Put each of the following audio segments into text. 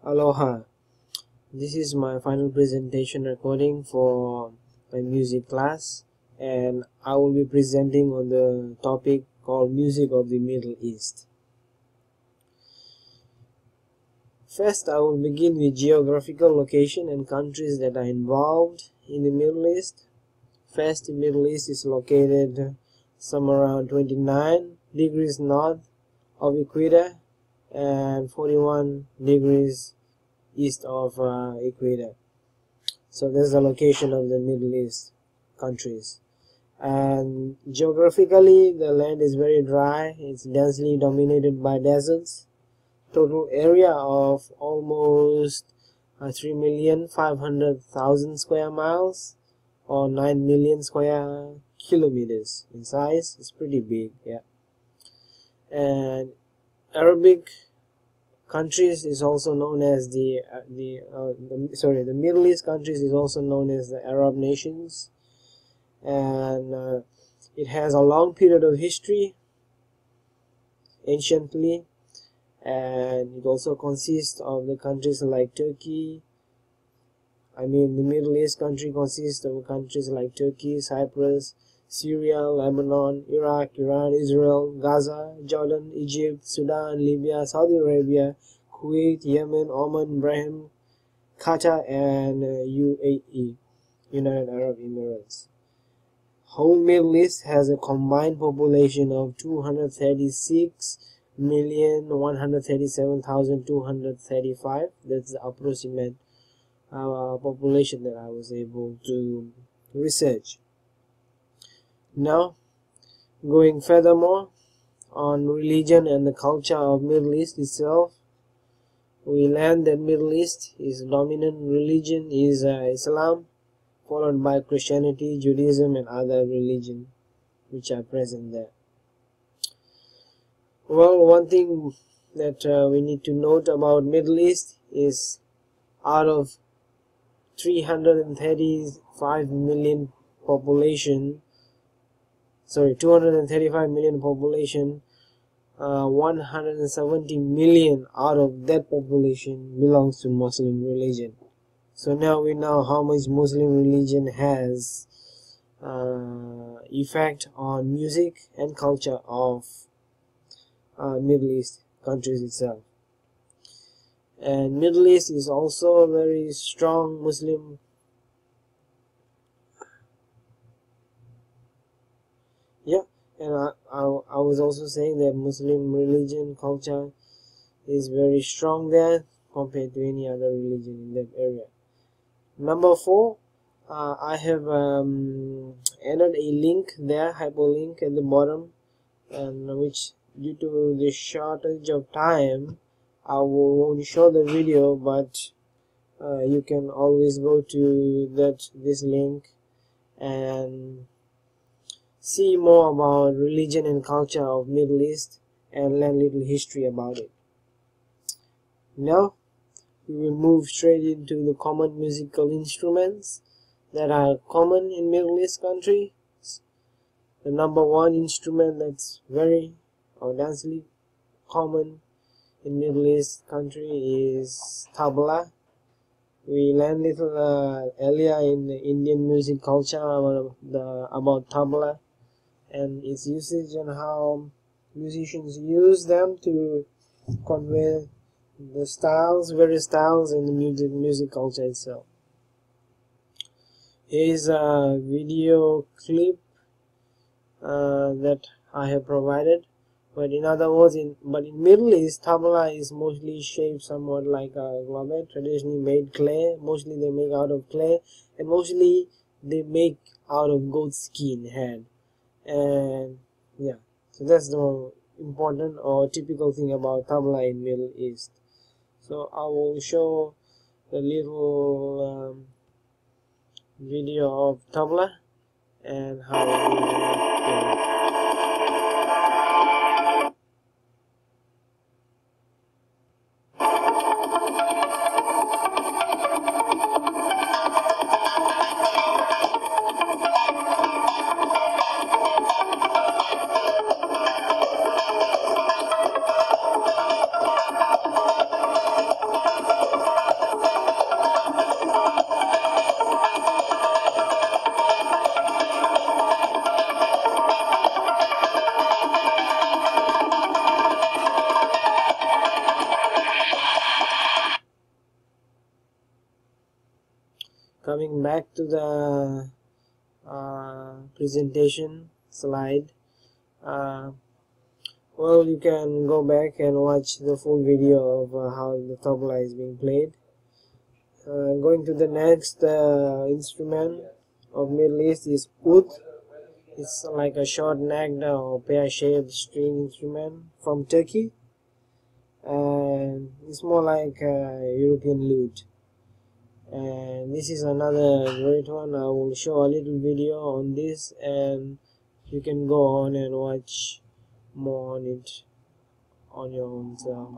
Aloha. This is my final presentation recording for my music class, and I will be presenting on the topic called Music of the Middle East. First, I will begin with geographical location and countries that are involved in the Middle East. First, the Middle East is located somewhere around 29 degrees north of equator and 41 degrees east of equator. So that's the location of the Middle East countries. And geographically, the land is very dry. It's densely dominated by deserts. Total area of almost 3,500,000 square miles, or 9 million square kilometers in size. It's pretty big, yeah. And Arabic countries is also known as the Middle East countries is also known as the Arab nations, and it has a long period of history anciently, and it also consists of the countries like Turkey. The Middle East country consists of countries like Turkey, Cyprus, Syria, Lebanon, Iraq, Iran, Israel, Gaza, Jordan, Egypt, Sudan, Libya, Saudi Arabia, Kuwait, Yemen, Oman, Bahrain, Qatar, and UAE, United Arab Emirates. Whole Middle East has a combined population of 236,137,235. That's the approximate population that I was able to research. Now, going furthermore on religion and the culture of Middle East itself, we learn that Middle East is dominant religion is Islam, followed by Christianity, Judaism, and other religions which are present there. Well, one thing that we need to note about Middle East is out of 235 million population, 170 million out of that population belongs to Muslim religion. So now we know how much Muslim religion has effect on music and culture of Middle East countries itself. And Middle East is also a very strong Muslim and I was also saying that Muslim religion culture is very strong there compared to any other religion in that area. Number 4, I have added a link there, hyperlink at the bottom, and which due to the shortage of time I won't show the video, but you can always go to this link and see more about religion and culture of Middle East and learn little history about it. Now we will move straight into the common musical instruments that are common in Middle East countries. The number 1 instrument that's very densely common in Middle East country is tabla. We learned little earlier in the Indian music culture about tabla and its usage and how musicians use them to convey the various styles in the music culture itself. Here is a video clip that I have provided, but in other words, in Middle East, tabla is mostly shaped somewhat like a globet, traditionally made clay. Mostly they make out of clay, and mostly they make out of goat skin head. And yeah, so that's the important or typical thing about tabla in Middle East. So I will show the little video of tabla and how it Coming back to the presentation slide, well, you can go back and watch the full video of how the tabla is being played. Going to the next instrument of Middle East is oud. It's like a short-necked or pear-shaped string instrument from Turkey, and it's more like a European lute. And this is another great one. I will show a little video on this, and you can go on and watch more on it on your own self.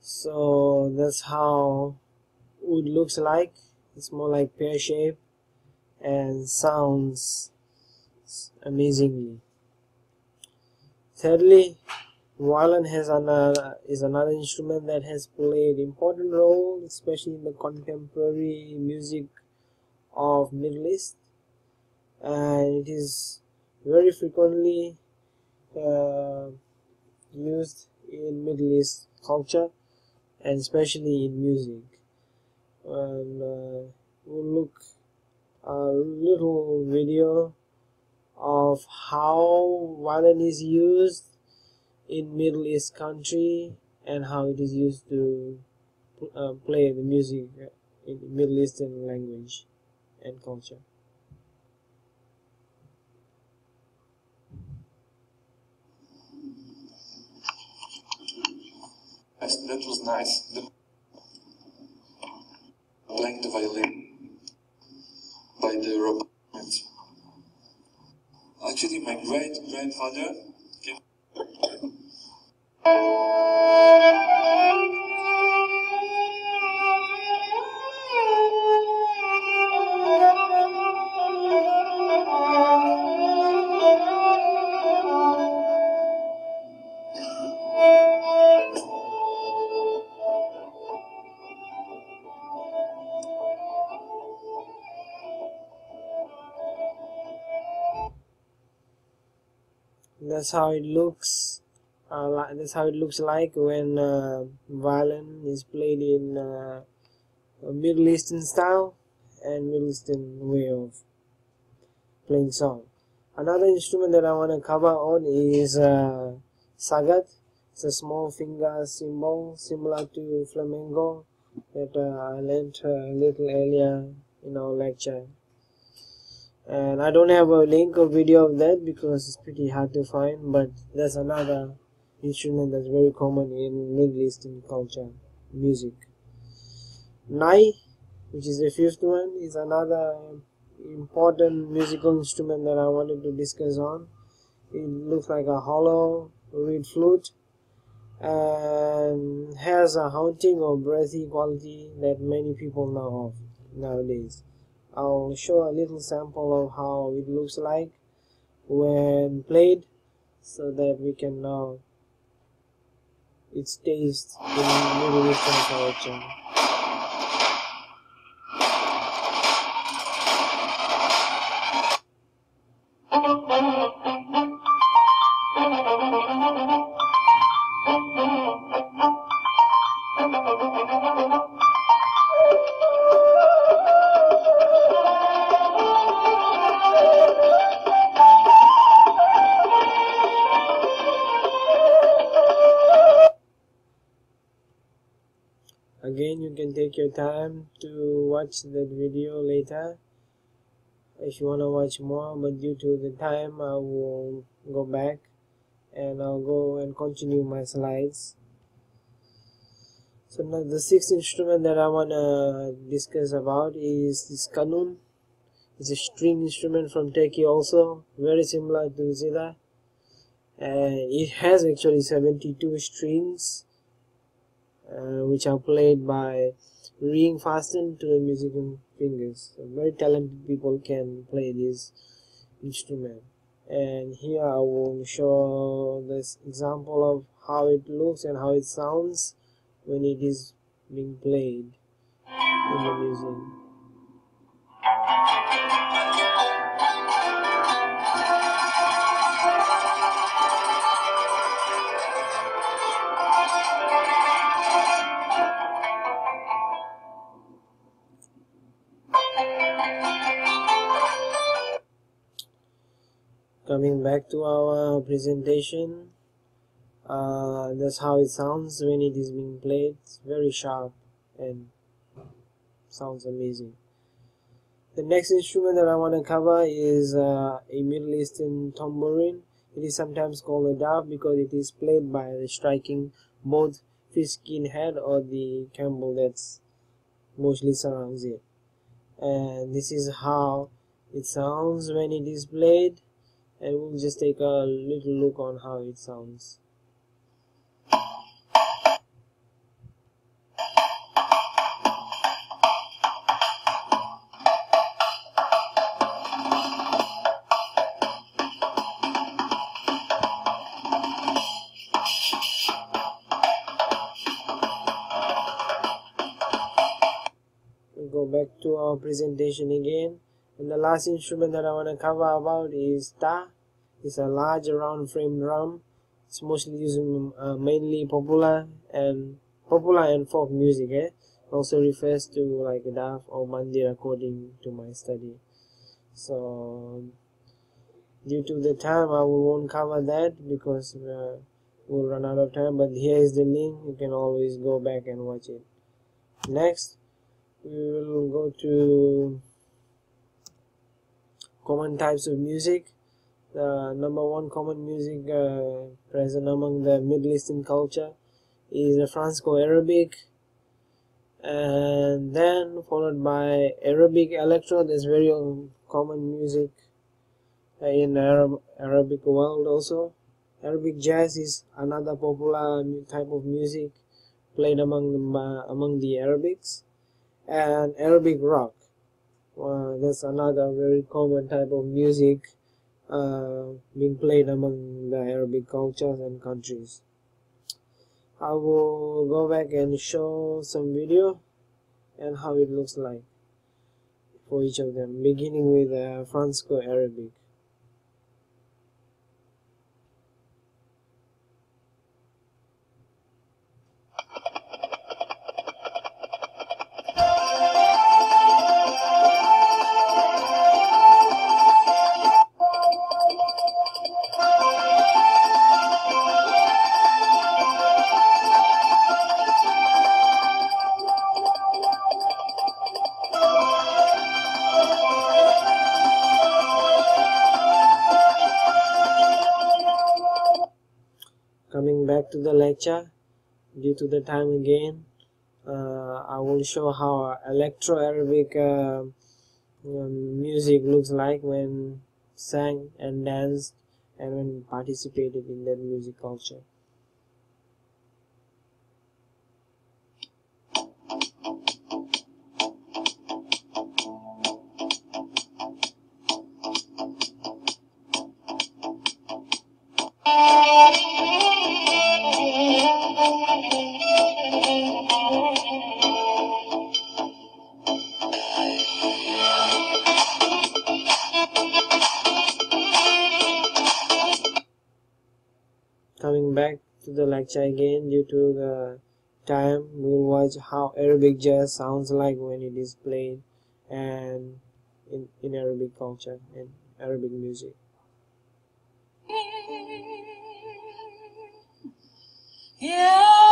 So that's how oud looks like. It's more like pear shape and sounds amazingly. Thirdly, violin is another instrument that has played important role, especially in the contemporary music of Middle East, and it is very frequently used in Middle East culture and especially in music. And we'll look a little video of how violin is used in Middle East country and how it is used to play the music in Middle Eastern language and culture. Yes, that was nice. Playing the violin by the Robert. Actually, my great-grandfather came. That's how it looks. That's how it looks like when violin is played in a Middle Eastern style and Middle Eastern way of playing song. Another instrument that I want to cover on is sagat. It's a small finger cymbal similar to flamenco that I learned a little earlier in our lecture. And I don't have a link or video of that because it's pretty hard to find, but that's another instrument that's very common in Middle Eastern culture music. Nai, which is the fifth one, is another important musical instrument that I wanted to discuss on. It looks like a hollow reed flute and has a haunting or breathy quality that many people know of nowadays. I'll show a little sample of how it looks like when played so that we can know its taste in Middle Eastern culture. Again, you can take your time to watch that video later if you want to watch more, but due to the time I will go back and I'll go and continue my slides. So now the sixth instrument that I want to discuss about is this kanun. It's a string instrument from Turkey, also very similar to zither. It has actually 72 strings, which are played by ring fastened to the musical fingers. So very talented people can play this instrument. And here I will show this example of how it looks and how it sounds when it is being played in the music. Coming back to our presentation, that's how it sounds when it is being played. It's very sharp and sounds amazing. The next instrument that I want to cover is a Middle Eastern tambourine. It is sometimes called a daf because it is played by striking both fish skin head or the camel that's mostly surrounds it. And this is how it sounds when it is played, and we'll just take a little look on how it sounds. We'll go back to our presentation again, and the last instrument that I want to cover about is ta. It's a large round frame drum. It's mostly used in mainly popular and folk music. Also refers to like daf or mandir according to my study. So due to the time, I won't cover that because we'll run out of time. But here is the link. You can always go back and watch it. Next, we will go to common types of music. The number one common music present among the Middle Eastern culture is the Franco-Arabic, and then followed by Arabic electro. That's very common music in Arabic world also. Arabic jazz is another popular type of music played among the Arabics, and Arabic rock. That's another very common type of music being played among the Arabic cultures and countries. I will go back and show some video and how it looks like for each of them, beginning with Franco-Arabic. Coming back to the lecture, due to the time again, I will show how Electro-Arabic music looks like when sang and danced and when participated in that music culture. Coming back to the lecture again, due to the time, we'll watch how Arabic jazz sounds like when it is played and in Arabic culture and Arabic music. Yeah.